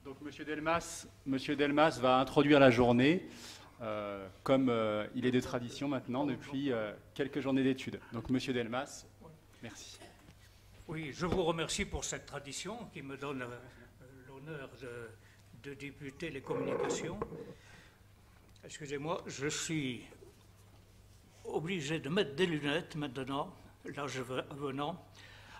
Donc Monsieur Delmas va introduire la journée, comme il est de tradition maintenant depuis quelques journées d'études. Donc Monsieur Delmas, merci. Oui, je vous remercie pour cette tradition qui me donne l'honneur de débuter les communications. Excusez-moi, je suis obligé de mettre des lunettes maintenant, l'âge venant.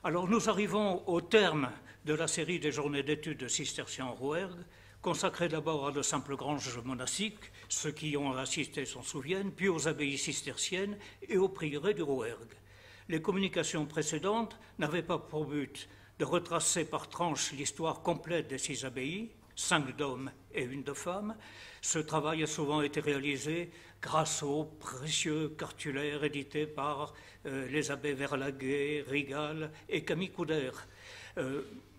Alors nous arrivons au terme de la série des journées d'études de Cisterciens en Rouergue, consacrée d'abord à de simples granges monastiques, ceux qui y ont assisté s'en souviennent, puis aux abbayes cisterciennes et aux prieurés du Rouergue. Les communications précédentes n'avaient pas pour but de retracer par tranches l'histoire complète des 6 abbayes, 5 d'hommes et 1 de femmes. Ce travail a souvent été réalisé grâce aux précieux cartulaires édités par les abbés Verlaguet, Rigal et Camille Couder,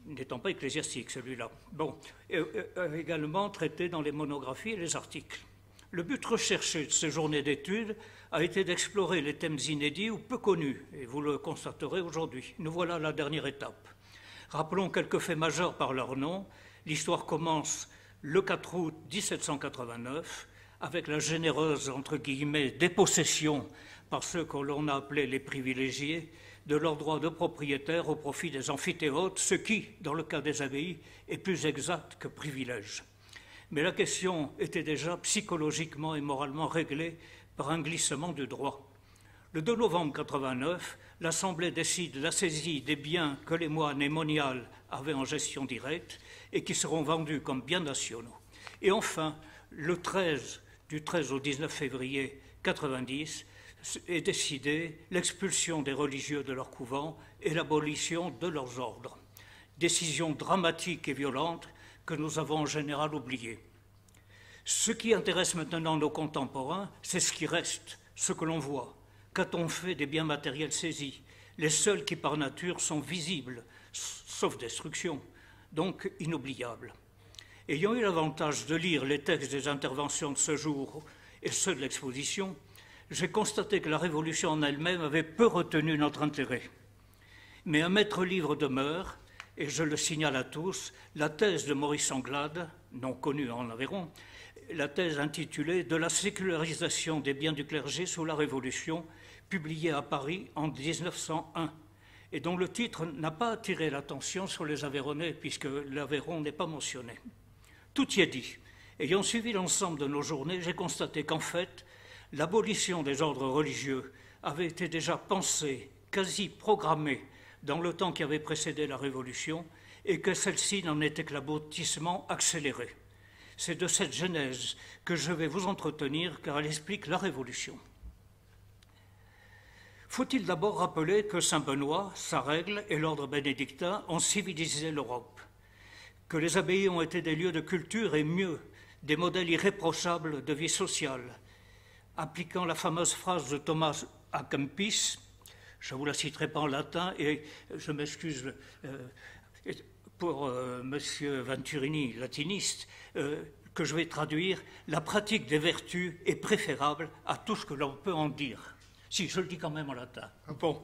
n'étant pas ecclésiastique celui-là. Bon, également traité dans les monographies et les articles. Le but recherché de ces journées d'études a été d'explorer les thèmes inédits ou peu connus, et vous le constaterez aujourd'hui. Nous voilà à la dernière étape. Rappelons quelques faits majeurs par leur nom. L'histoire commence le 4 août 1789 avec la généreuse, entre guillemets, dépossession par ceux que l'on a appelés les privilégiés de leurs droits de propriétaire au profit des amphithéâtres, ce qui, dans le cas des abbayes, est plus exact que privilège. Mais la question était déjà psychologiquement et moralement réglée par un glissement du droit. Le 2 novembre 89, l'Assemblée décide la saisie des biens que les moines et moniales avaient en gestion directe et qui seront vendus comme biens nationaux. Et enfin, du 13 au 19 février 90, est décidée l'expulsion des religieux de leur couvent et l'abolition de leurs ordres. Décision dramatique et violente que nous avons en général oubliée. Ce qui intéresse maintenant nos contemporains, c'est ce qui reste, ce que l'on voit. Qu'a-t-on fait des biens matériels saisis? Les seuls qui par nature sont visibles, sauf destruction, donc inoubliables. Ayant eu l'avantage de lire les textes des interventions de ce jour et ceux de l'exposition, j'ai constaté que la Révolution en elle-même avait peu retenu notre intérêt. Mais un maître-livre demeure, et je le signale à tous, la thèse de Maurice Anglade, non connue en Aveyron, la thèse intitulée « De la sécularisation des biens du clergé sous la Révolution », publiée à Paris en 1901, et dont le titre n'a pas attiré l'attention sur les Aveyronnais, puisque l'Aveyron n'est pas mentionné. Tout y est dit. Ayant suivi l'ensemble de nos journées, j'ai constaté qu'en fait, l'abolition des ordres religieux avait été déjà pensée, quasi programmée, dans le temps qui avait précédé la Révolution, et que celle-ci n'en était que l'aboutissement accéléré. C'est de cette genèse que je vais vous entretenir, car elle explique la Révolution. Faut-il d'abord rappeler que Saint Benoît, sa règle et l'ordre bénédictin ont civilisé l'Europe, que les abbayes ont été des lieux de culture et mieux, des modèles irréprochables de vie sociale, appliquant la fameuse phrase de Thomas à Kempis, je ne vous la citerai pas en latin et je m'excuse pour Monsieur Venturini, latiniste, que je vais traduire, la pratique des vertus est préférable à tout ce que l'on peut en dire. Si, je le dis quand même en latin. Bon.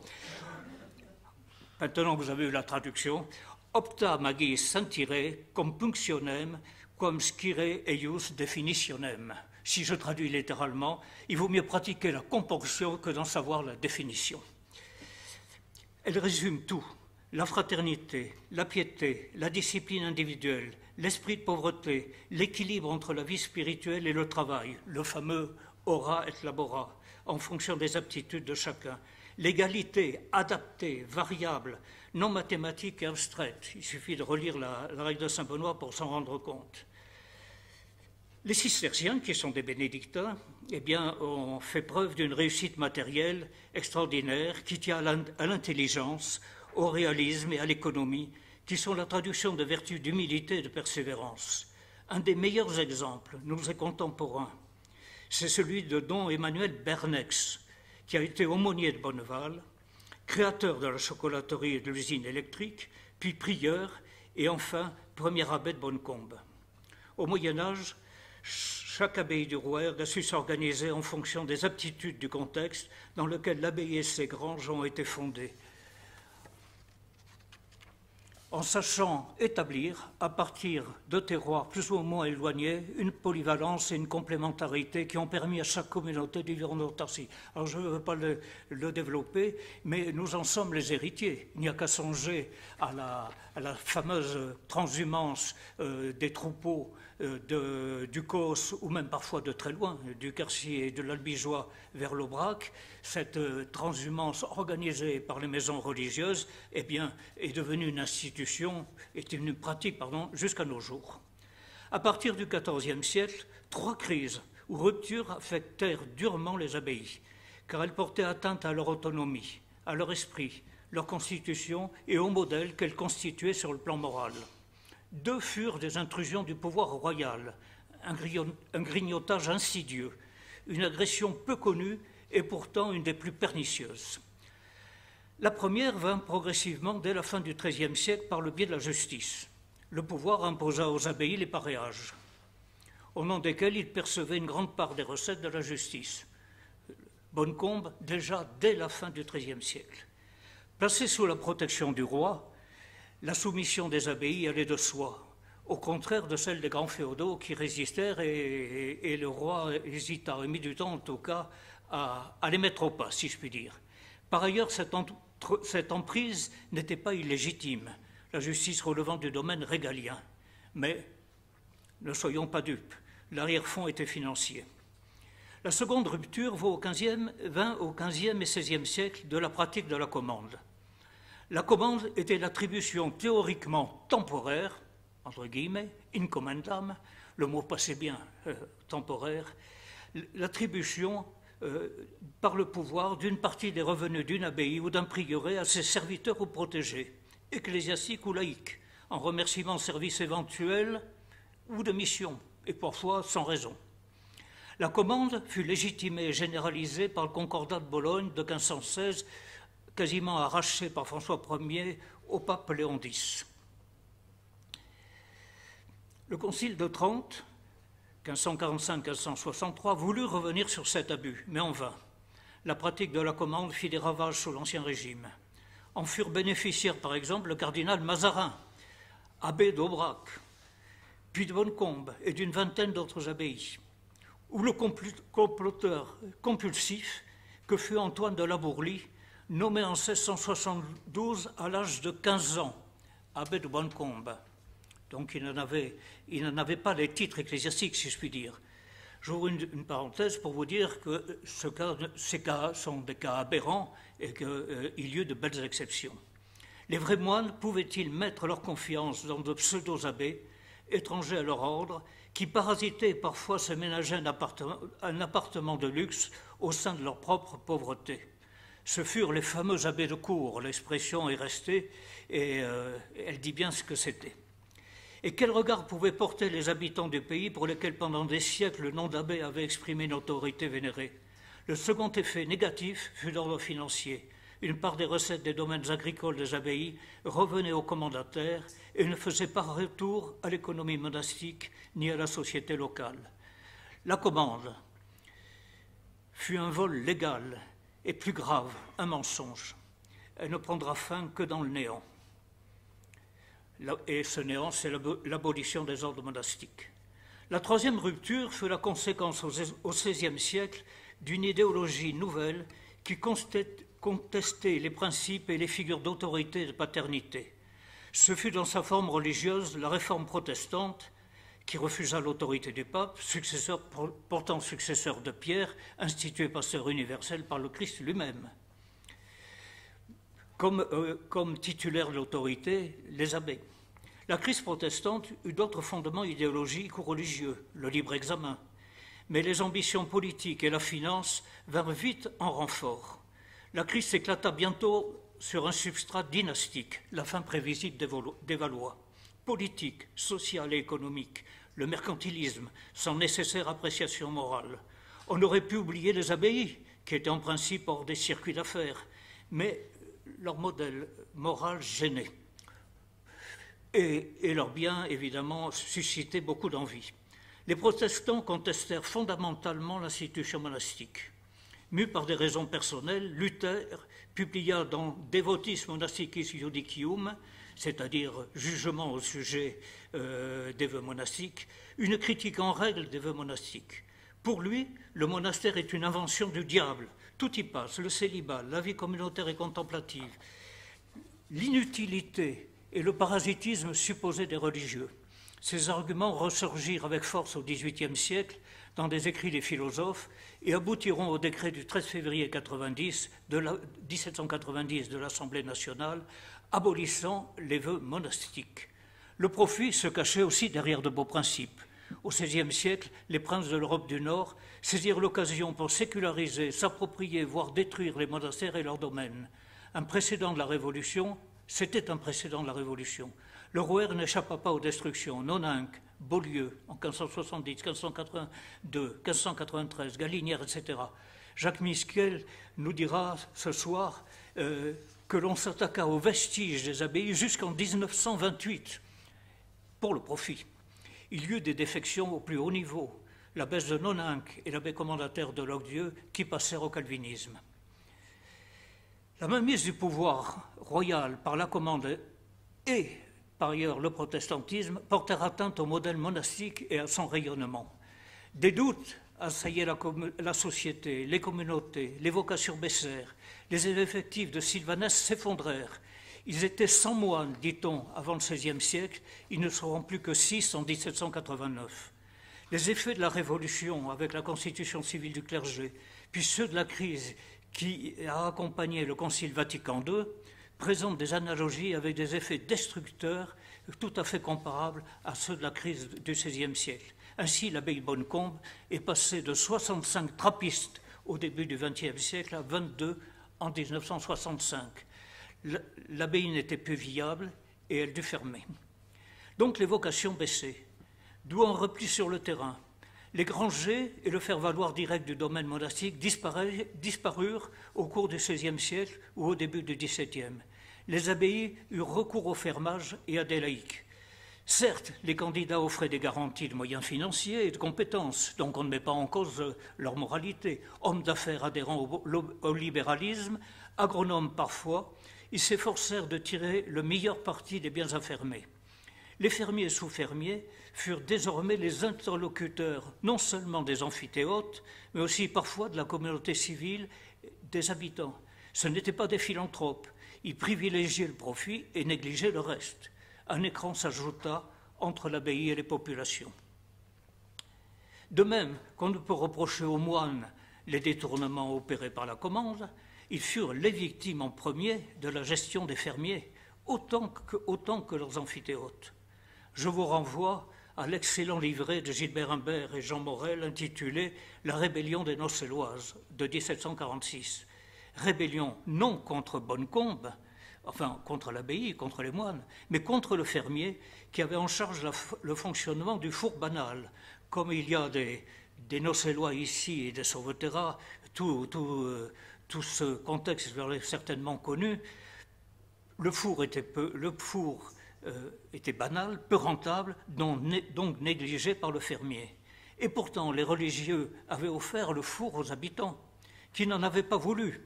Maintenant que vous avez eu la traduction, opta magis sentire cum punctionem, quam scire eius definitionem. Si je traduis littéralement, il vaut mieux pratiquer la componction que d'en savoir la définition. Elle résume tout, la fraternité, la piété, la discipline individuelle, l'esprit de pauvreté, l'équilibre entre la vie spirituelle et le travail, le fameux ora et labora, en fonction des aptitudes de chacun, l'égalité adaptée, variable, non mathématique et abstraite. Il suffit de relire la règle de Saint-Benoît pour s'en rendre compte. Les cisterciens, qui sont des bénédictins, eh bien, ont fait preuve d'une réussite matérielle extraordinaire qui tient à l'intelligence, au réalisme et à l'économie, qui sont la traduction de vertus d'humilité et de persévérance. Un des meilleurs exemples, nous est contemporain, c'est celui de don Emmanuel Bernex, qui a été aumônier de Bonneval, créateur de la chocolaterie et de l'usine électrique, puis prieur et enfin premier abbé de Bonnecombe. Au Moyen-Âge, chaque abbaye du Rouergue a su s'organiser en fonction des aptitudes du contexte dans lequel l'abbaye et ses granges ont été fondées. en sachant établir, à partir de terroirs plus ou moins éloignés, une polyvalence et une complémentarité qui ont permis à chaque communauté de vivre en autarcie. Alors je ne veux pas le développer, mais nous en sommes les héritiers. Il n'y a qu'à songer à la fameuse transhumance des troupeaux du Causse, ou même parfois de très loin, du Quercy et de l'Albigeois vers l'Aubrac. Cette transhumance organisée par les maisons religieuses eh bien, est devenue une institution, est une pratique jusqu'à nos jours. À partir du XIVe siècle, 3 crises ou ruptures affectèrent durement les abbayes, car elles portaient atteinte à leur autonomie, à leur esprit, leur constitution et au modèle qu'elles constituaient sur le plan moral. 2 furent des intrusions du pouvoir royal, un grignotage insidieux, une agression peu connue et pourtant une des plus pernicieuses. La première vint progressivement dès la fin du XIIIe siècle par le biais de la justice. Le pouvoir imposa aux abbayes les pareages, au nom desquels ils percevaient une grande part des recettes de la justice. Bonnecombe, déjà dès la fin du XIIIe siècle. Placés sous la protection du roi, la soumission des abbayes allait de soi, au contraire de celle des grands féodaux qui résistèrent et le roi hésita, et mit du temps en tout cas, à les mettre au pas, si je puis dire. Par ailleurs, cette emprise n'était pas illégitime, la justice relevant du domaine régalien. Mais, ne soyons pas dupes, l'arrière-fond était financier. La seconde rupture vint au XVe et XVIe siècle de la pratique de la commande. La commande était l'attribution théoriquement temporaire, entre guillemets, in commendam, le mot passait bien, temporaire, l'attribution par le pouvoir d'une partie des revenus d'une abbaye ou d'un prieuré à ses serviteurs ou protégés, ecclésiastiques ou laïcs, en remerciement de services éventuels ou de missions, et parfois sans raison. La commande fut légitimée et généralisée par le Concordat de Bologne de 1516, quasiment arraché par François Ier au pape Léon X. Le Concile de Trente, 1545-1563, voulut revenir sur cet abus, mais en vain. La pratique de la commande fit des ravages sous l'Ancien Régime. En furent bénéficiaires, par exemple, le cardinal Mazarin, abbé d'Aubrac, puis de Bonnecombe et d'une vingtaine d'autres abbayes, ou le comploteur compulsif que fut Antoine de Labourlie, nommé en 1672 à l'âge de 15 ans, abbé de Bonnecombe. Donc il n'en avait pas les titres ecclésiastiques, si je puis dire. J'ouvre une parenthèse pour vous dire que ces cas sont des cas aberrants et qu'il y a eu de belles exceptions. Les vrais moines pouvaient-ils mettre leur confiance dans de pseudo-abbés, étrangers à leur ordre, qui parasitaient et parfois se ménageaient un appartement de luxe au sein de leur propre pauvreté? Ce furent les fameux abbés de cour, l'expression est restée et elle dit bien ce que c'était. Et quel regard pouvaient porter les habitants du pays pour lesquels pendant des siècles le nom d'abbé avait exprimé une autorité vénérée? Le second effet négatif fut d'ordre financier. Une part des recettes des domaines agricoles des abbayes revenait aux commandataires et ne faisait pas retour à l'économie monastique ni à la société locale. La commande fut un vol légal et plus grave, un mensonge. Elle ne prendra fin que dans le néant. Et ce néant, c'est l'abolition des ordres monastiques. La troisième rupture fut la conséquence au XVIe siècle d'une idéologie nouvelle qui contestait les principes et les figures d'autorité et de paternité. Ce fut dans sa forme religieuse la réforme protestante qui refusa l'autorité du pape, portant successeur de Pierre, institué pasteur universel par le Christ lui-même. Comme titulaire de l'autorité, les abbés. La crise protestante eut d'autres fondements idéologiques ou religieux, le libre examen, mais les ambitions politiques et la finance vinrent vite en renfort. La crise s'éclata bientôt sur un substrat dynastique, la fin prévisible des Valois, politique, sociale et économique, le mercantilisme, sans nécessaire appréciation morale. On aurait pu oublier les abbayes, qui étaient en principe hors des circuits d'affaires, mais leur modèle moral gênait. Et leur bien, évidemment, suscitait beaucoup d'envie. Les protestants contestèrent fondamentalement l'institution monastique. Mus par des raisons personnelles, Luther publia dans Devotis Monasticis Judicium c'est-à-dire jugement au sujet des vœux monastiques, une critique en règle des vœux monastiques. Pour lui, le monastère est une invention du diable. Tout y passe, le célibat, la vie communautaire et contemplative, l'inutilité et le parasitisme supposé des religieux. Ces arguments ressurgirent avec force au XVIIIe siècle dans des écrits des philosophes et aboutiront au décret du 13 février 1790 de l'Assemblée nationale abolissant les vœux monastiques. Le profit se cachait aussi derrière de beaux principes. Au XVIe siècle, les princes de l'Europe du Nord saisirent l'occasion pour séculariser, s'approprier, voire détruire les monastères et leurs domaines. Un précédent de la Révolution, c'était un précédent de la Révolution. Le Rouergue n'échappa pas aux destructions. Noninque, Beaulieu, en 1570, 1582, 1593, Galinière, etc. Jacques Misquel nous dira ce soir que l'on s'attaqua aux vestiges des abbayes jusqu'en 1928 pour le profit. Il y eut des défections au plus haut niveau, l'abbesse de Noninque et l'abbé commendataire de Locdieu qui passèrent au calvinisme. La mainmise du pouvoir royal par la commande et par ailleurs le protestantisme portèrent atteinte au modèle monastique et à son rayonnement. Des doutes assaillaient la société, les communautés, les vocations baissèrent, les effectifs de Sylvanès s'effondrèrent. Ils étaient 100 moines, dit-on, avant le XVIe siècle, ils ne seront plus que 6 en 1789. Les effets de la Révolution avec la constitution civile du clergé, puis ceux de la crise qui a accompagné le Concile Vatican II, présentent des analogies avec des effets destructeurs tout à fait comparables à ceux de la crise du XVIe siècle. Ainsi, l'abbaye Bonnecombe est passée de 65 trappistes au début du XXe siècle à 22 en 1965. L'abbaye n'était plus viable et elle dut fermer. Donc les vocations baissaient, d'où un repli sur le terrain. Les grangers et le faire-valoir direct du domaine monastique disparurent au cours du XVIe siècle ou au début du XVIIe. Les abbayes eurent recours au fermage et à des laïcs. Certes, les candidats offraient des garanties de moyens financiers et de compétences, donc on ne met pas en cause leur moralité. Hommes d'affaires adhérents au libéralisme, agronomes parfois, ils s'efforcèrent de tirer le meilleur parti des biens affermés. Les fermiers et sous-fermiers furent désormais les interlocuteurs non seulement des amphithéôtes, mais aussi parfois de la communauté civile des habitants. Ce n'étaient pas des philanthropes, ils privilégiaient le profit et négligeaient le reste. Un écran s'ajouta entre l'abbaye et les populations. De même qu'on ne peut reprocher aux moines les détournements opérés par la commande, ils furent les victimes en premier de la gestion des fermiers, autant que leurs amphithéôtes. Je vous renvoie à l'excellent livret de Gilbert Humbert et Jean Morel intitulé « La rébellion des Nocéloises » de 1746. Rébellion non contre Bonnecombe, enfin contre l'abbaye, contre les moines, mais contre le fermier qui avait en charge le fonctionnement du four banal. Comme il y a des Nocélois ici et des Sauveterras, tout ce contexte leur est certainement connu. Le four était banal, peu rentable, donc négligé par le fermier. Et pourtant, les religieux avaient offert le four aux habitants, qui n'en avaient pas voulu,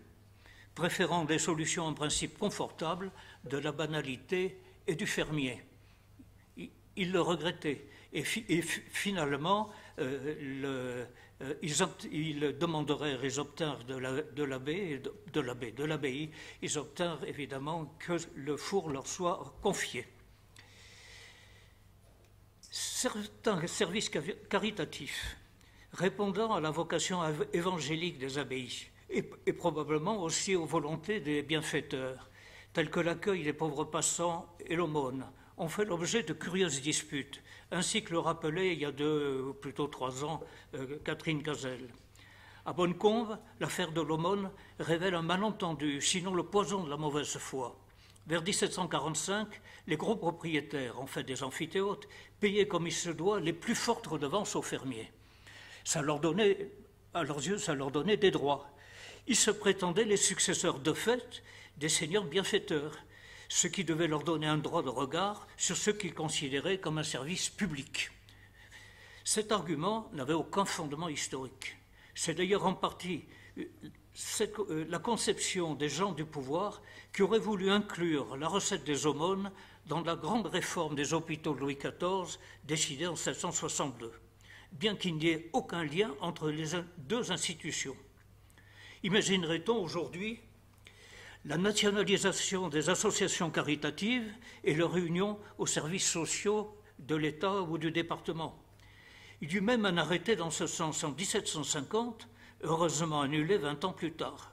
préférant des solutions en principe confortables de la banalité et du fermier. Ils le regrettaient. Et finalement, ils demandèrent, ils obtinrent de l'abbaye, ils obtinrent évidemment que le four leur soit confié. Certains services caritatifs répondant à la vocation évangélique des abbayes et probablement aussi aux volontés des bienfaiteurs, tels que l'accueil des pauvres passants et l'aumône, ont fait l'objet de curieuses disputes, ainsi que le rappelait il y a 3 ans, Catherine Cazel. À Bonnecombe, l'affaire de l'aumône révèle un malentendu, sinon le poison de la mauvaise foi. Vers 1745, les gros propriétaires, en fait des amphithéôtes, payaient comme il se doit les plus fortes redevances aux fermiers. Ça leur donnait, à leurs yeux, ça leur donnait des droits. Ils se prétendaient les successeurs de fait des seigneurs bienfaiteurs, ce qui devait leur donner un droit de regard sur ce qu'ils considéraient comme un service public. Cet argument n'avait aucun fondement historique. C'est d'ailleurs en partie la conception des gens du pouvoir qui auraient voulu inclure la recette des aumônes dans la grande réforme des hôpitaux de Louis XIV, décidée en 1762, bien qu'il n'y ait aucun lien entre les deux institutions. Imaginerait-on aujourd'hui la nationalisation des associations caritatives et leur union aux services sociaux de l'État ou du département? Il y eut même un arrêté dans ce sens en 1750, heureusement annulé 20 ans plus tard.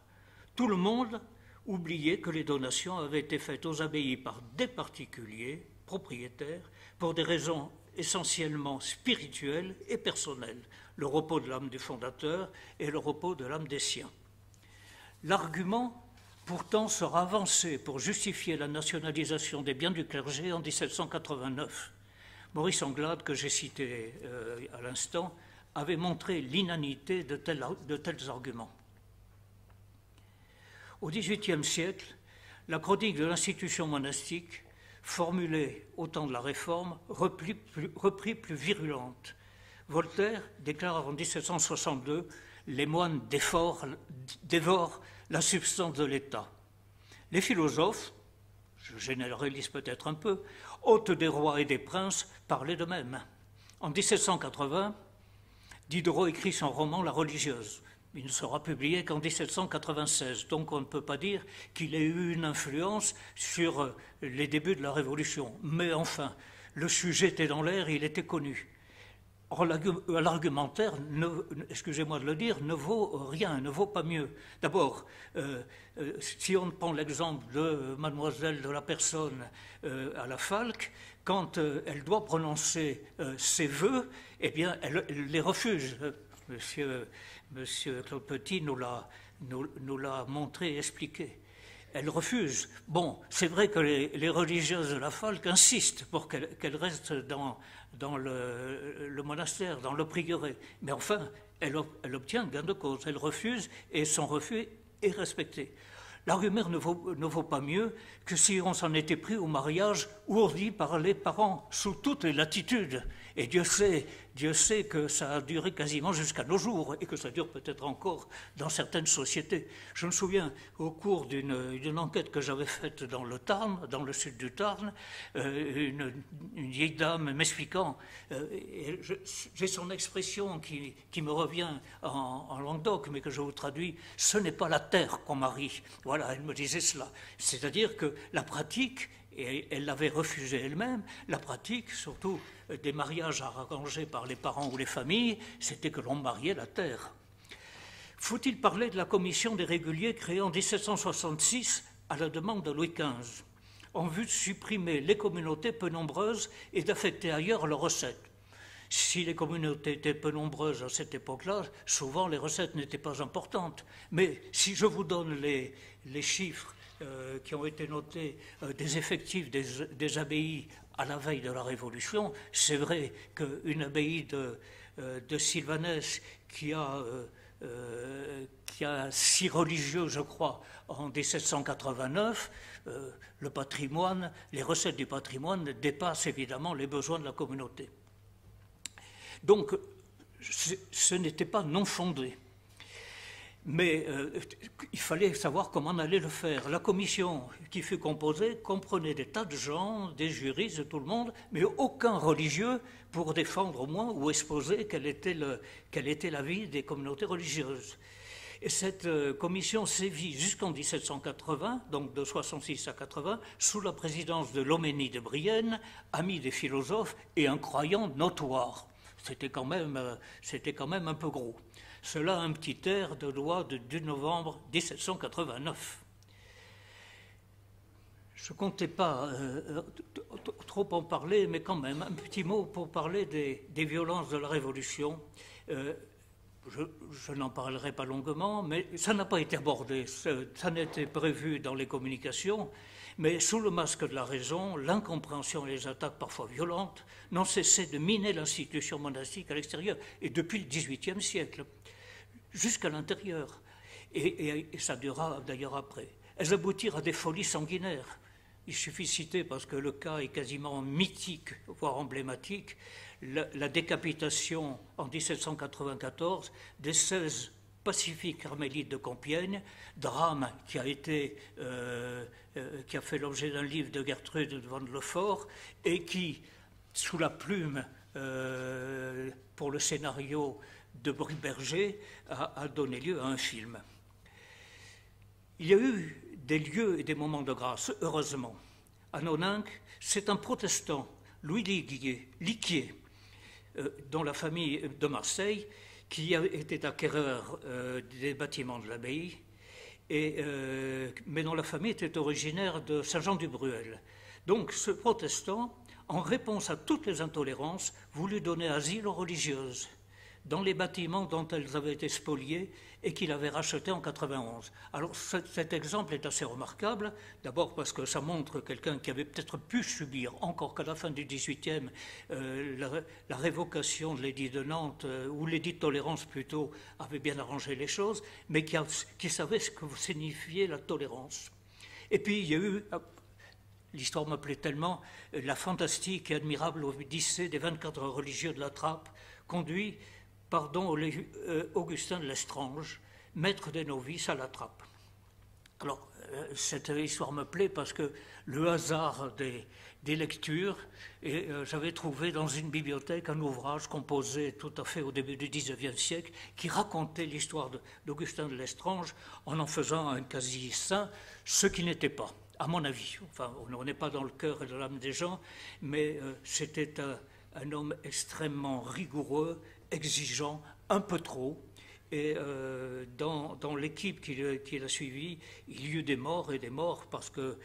Tout le monde oubliait que les donations avaient été faites aux abbayes par des particuliers, propriétaires, pour des raisons essentiellement spirituelles et personnelles, le repos de l'âme du fondateur et le repos de l'âme des siens. L'argument, pourtant, sera avancé pour justifier la nationalisation des biens du clergé en 1789. Maurice Anglade, que j'ai cité à l'instant, avait montré l'inanité de tels arguments. Au XVIIIe siècle, la chronique de l'institution monastique, formulée au temps de la Réforme, reprit plus virulente. Voltaire déclare en 1762 « Les moines dévorent la substance de l'État ». Les philosophes, je généralise peut-être un peu, hôtes des rois et des princes, parlaient de même. En 1780, Diderot écrit son roman « La religieuse ». Il ne sera publié qu'en 1796, donc on ne peut pas dire qu'il ait eu une influence sur les débuts de la Révolution. Mais enfin, le sujet était dans l'air, il était connu. Or, l'argumentaire, excusez-moi de le dire, ne vaut rien, ne vaut pas mieux. D'abord, si on prend l'exemple de mademoiselle de la personne à la Falque, quand elle doit prononcer ses vœux, eh bien, elle les refuse. Monsieur Claude Petit nous l'a montré et expliqué. Elle refuse. Bon, c'est vrai que les religieuses de la Falque insistent pour qu'elle reste dans le monastère, dans le prieuré. Mais enfin, elle obtient gain de cause. Elle refuse et son refus est respecté. L'argument ne vaut pas mieux que si on s'en était pris au mariage ourdi par les parents sous toutes les latitudes. Et Dieu sait que ça a duré quasiment jusqu'à nos jours et que ça dure peut-être encore dans certaines sociétés. Je me souviens, au cours d'une enquête que j'avais faite dans le Tarn, dans le sud du Tarn, une vieille dame m'expliquant, j'ai son expression qui me revient en Languedoc, mais que je vous traduis, ce n'est pas la terre qu'on marie. Voilà, elle me disait cela. C'est-à-dire que la pratique, et elle l'avait refusé elle-même, la pratique, surtout des mariages arrangés par les parents ou les familles, c'était que l'on mariait la terre. Faut-il parler de la commission des réguliers créée en 1766 à la demande de Louis XV, en vue de supprimer les communautés peu nombreuses et d'affecter ailleurs leurs recettes? Si les communautés étaient peu nombreuses à cette époque-là, souvent les recettes n'étaient pas importantes. Mais si je vous donne les chiffres qui ont été notés des effectifs des abbayes à la veille de la Révolution, c'est vrai qu'une abbaye de Sylvanès qui a 6 religieux, je crois, en 1789, le patrimoine, les recettes du patrimoine dépassent évidemment les besoins de la communauté. Donc, ce n'était pas non fondé. Mais il fallait savoir comment on allait le faire. La commission qui fut composée comprenait des tas de gens, des juristes, de tout le monde, mais aucun religieux pour défendre au moins ou exposer quel était l'avis des communautés religieuses. Et cette commission sévit jusqu'en 1780, donc de 66 à 80, sous la présidence de Loménie de Brienne, ami des philosophes et un croyant notoire. C'était quand même un peu gros. Cela a un petit air de loi de 2 novembre 1789. Je ne comptais pas trop en parler, mais quand même, un petit mot pour parler des violences de la Révolution. Je n'en parlerai pas longuement, mais ça n'a pas été abordé. Ça n'était prévu dans les communications. Mais sous le masque de la raison, l'incompréhension et les attaques parfois violentes n'ont cessé de miner l'institution monastique à l'extérieur, et depuis le XVIIIe siècle, jusqu'à l'intérieur. Et ça durera d'ailleurs après. Elles aboutirent à des folies sanguinaires. Il suffit de citer, parce que le cas est quasiment mythique, voire emblématique, la décapitation en 1794 des 16 Pacifique carmélite de Compiègne, drame qui a fait l'objet d'un livre de Gertrude van Lefort et qui, sous la plume pour le scénario de Brie Berger, a donné lieu à un film. Il y a eu des lieux et des moments de grâce, heureusement. À Noninck, c'est un protestant, Louis Liquier, dont la famille de Marseille, qui était acquéreur des bâtiments de l'abbaye, mais dont la famille était originaire de Saint-Jean-du-Bruel. Donc ce protestant, en réponse à toutes les intolérances, voulut donner asile aux religieuses dans les bâtiments dont elles avaient été spoliées et qu'il avait rachetés en 91. Alors cet exemple est assez remarquable, d'abord parce que ça montre quelqu'un qui avait peut-être pu subir, encore qu'à la fin du XVIIIe, la révocation de l'édit de Nantes, ou l'édit de tolérance plutôt, avait bien arrangé les choses, mais qui savait ce que signifiait la tolérance. Et puis il y a eu, l'histoire m'appelait tellement, la fantastique et admirable odyssée des 24 religieux de la Trappe, conduit par don Augustin de Lestrange, maître des novices à la Trappe. Alors, cette histoire me plaît parce que le hasard des lectures, et j'avais trouvé dans une bibliothèque un ouvrage composé tout à fait au début du XIXe siècle qui racontait l'histoire d'Augustin de Lestrange en faisant un quasi-saint, ce qui n'était pas, à mon avis. Enfin, on n'est pas dans le cœur et dans l'âme des gens, mais c'était un homme extrêmement rigoureux, exigeant, un peu trop, et dans l'équipe qui l'a suivi, il y eut des morts et des morts parce que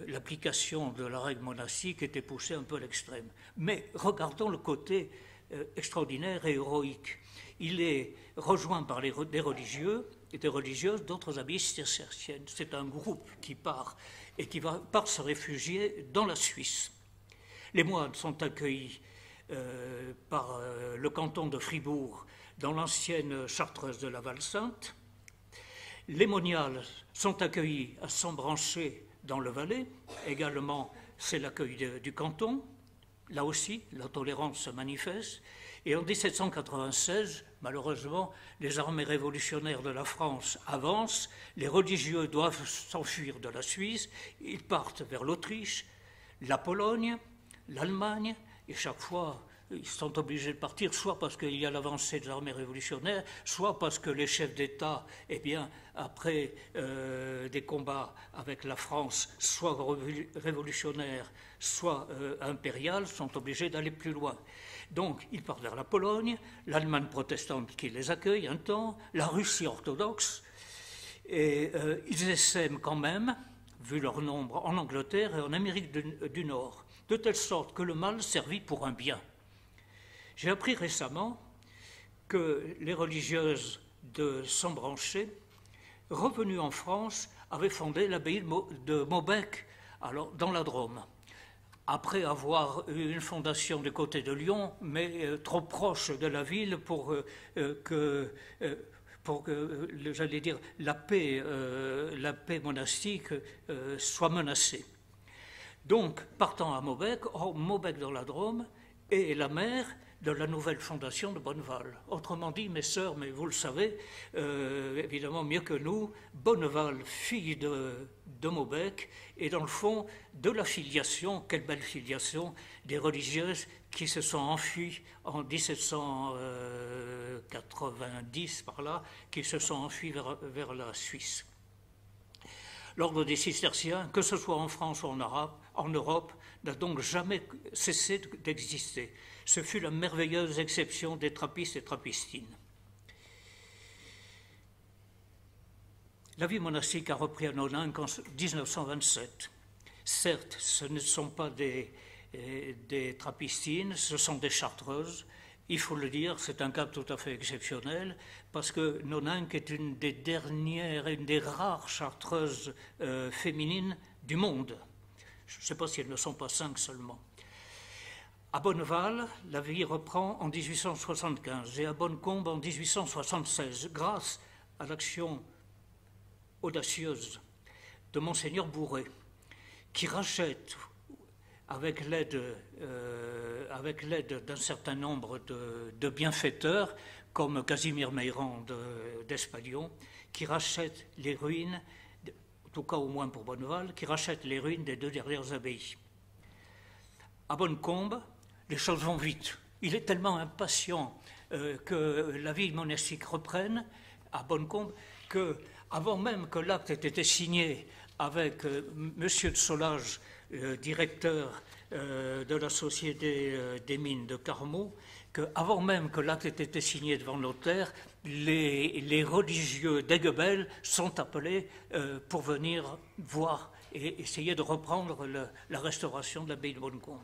l'application de la règle monastique était poussée un peu à l'extrême. Mais regardons le côté extraordinaire et héroïque. Il est rejoint par des religieux et des religieuses d'autres abbayes cisterciennes. C'est un groupe qui part et qui part se réfugier dans la Suisse. Les moines sont accueillis par le canton de Fribourg dans l'ancienne chartreuse de la Val-Sainte. Les moniales sont accueillis à Sambranché dans le Valais. Également, c'est l'accueil du canton. Là aussi, la tolérance se manifeste. Et en 1796, malheureusement, les armées révolutionnaires de la France avancent. Les religieux doivent s'enfuir de la Suisse. Ils partent vers l'Autriche, la Pologne, l'Allemagne. Et chaque fois, ils sont obligés de partir, soit parce qu'il y a l'avancée des armées révolutionnaires, soit parce que les chefs d'État, eh bien, après des combats avec la France, soit révolutionnaires, soit impériales, sont obligés d'aller plus loin. Donc, ils partent vers la Pologne, l'Allemagne protestante qui les accueille un temps, la Russie orthodoxe, et ils essaiment quand même, vu leur nombre, en Angleterre et en Amérique du Nord, de telle sorte que le mal servit pour un bien. J'ai appris récemment que les religieuses de Sambranché, revenues en France, avaient fondé l'abbaye de Maubec, alors dans la Drôme, après avoir eu une fondation du côté de Lyon, mais trop proche de la ville pour que j'allais dire, la paix monastique soit menacée. Donc, partant à Maubec, Maubec dans la Drôme, est la mère de la nouvelle fondation de Bonneval. Autrement dit, mes sœurs, mais vous le savez, évidemment mieux que nous, Bonneval, fille de Maubec, et dans le fond de la filiation, quelle belle filiation, des religieuses qui se sont enfuies en 1790, par là, qui se sont enfuies vers la Suisse. L'ordre des cisterciens, que ce soit en France ou en Europe, n'a donc jamais cessé d'exister. Ce fut la merveilleuse exception des trappistes et trappistines. La vie monastique a repris à Noninck en 1927. Certes, ce ne sont pas des trappistines, ce sont des chartreuses. Il faut le dire, c'est un cas tout à fait exceptionnel, parce que Noninck est une des rares chartreuses féminines du monde. Je ne sais pas si elles ne sont pas 5 seulement. À Bonneval, la vie reprend en 1875 et à Bonnecombe en 1876, grâce à l'action audacieuse de Monseigneur Bourret, qui rachète, avec l'aide d'un certain nombre de bienfaiteurs, comme Casimir Meyrand d'Espalion, qui rachète les ruines, en tout cas au moins pour Bonneval, qui rachète les ruines des 2 dernières abbayes. À Bonnecombe, les choses vont vite. Il est tellement impatient que la vie monastique reprenne à Bonnecombe que, avant même que l'acte ait été signé avec Monsieur de Solage, directeur de la Société des mines de Carmaux, qu'avant même que l'acte ait été signé devant le notaire, les religieux d'Aiguebel sont appelés pour venir voir et essayer de reprendre la restauration de l'abbaye de Bonnecombe.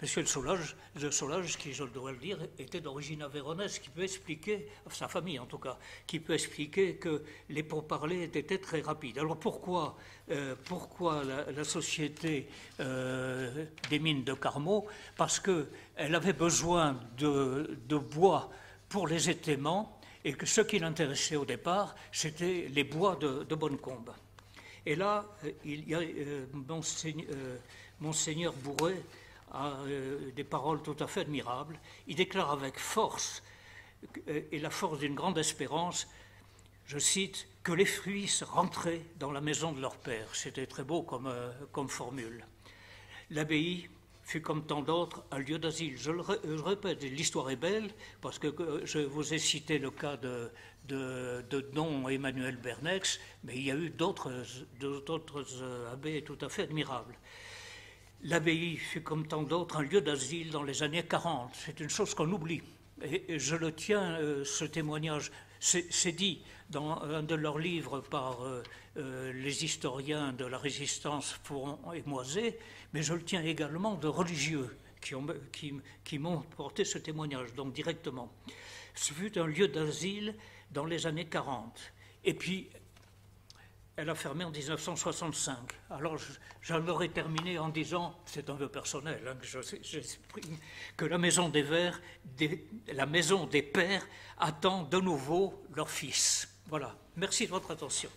Monsieur de Solage, qui, je dois le dire, était d'origine aveyronnaise, qui peut expliquer, sa famille en tout cas, qui peut expliquer que les pourparlers étaient très rapides. Alors pourquoi la Société des mines de Carmaux? Parce qu'elle avait besoin de bois pour les étaiements, et que ce qui l'intéressait au départ, c'était les bois de Bonnecombe. Et là, il y a Monseigneur Bourret a des paroles tout à fait admirables. Il déclare avec force, et la force d'une grande espérance, je cite, que les fruits rentraient dans la maison de leur père. C'était très beau comme formule. L'abbaye fut comme tant d'autres un lieu d'asile. Je répète, l'histoire est belle, parce que je vous ai cité le cas de Don Emmanuel Bernex, mais il y a eu d'autres abbés tout à fait admirables. L'abbaye fut comme tant d'autres un lieu d'asile dans les années 40. C'est une chose qu'on oublie. Et je le tiens, ce témoignage, c'est dit dans un de leurs livres par les historiens de la Résistance, Fouron et Moiset, mais je le tiens également de religieux qui m'ont porté ce témoignage, donc directement. Ce fut un lieu d'asile dans les années 40. Et puis, elle a fermé en 1965. Alors, j'en aurais terminé en disant, c'est un vœu personnel, hein, que j'exprime, que la maison des Verts, la maison des pères, attend de nouveau leur fils. Voilà. Merci de votre attention.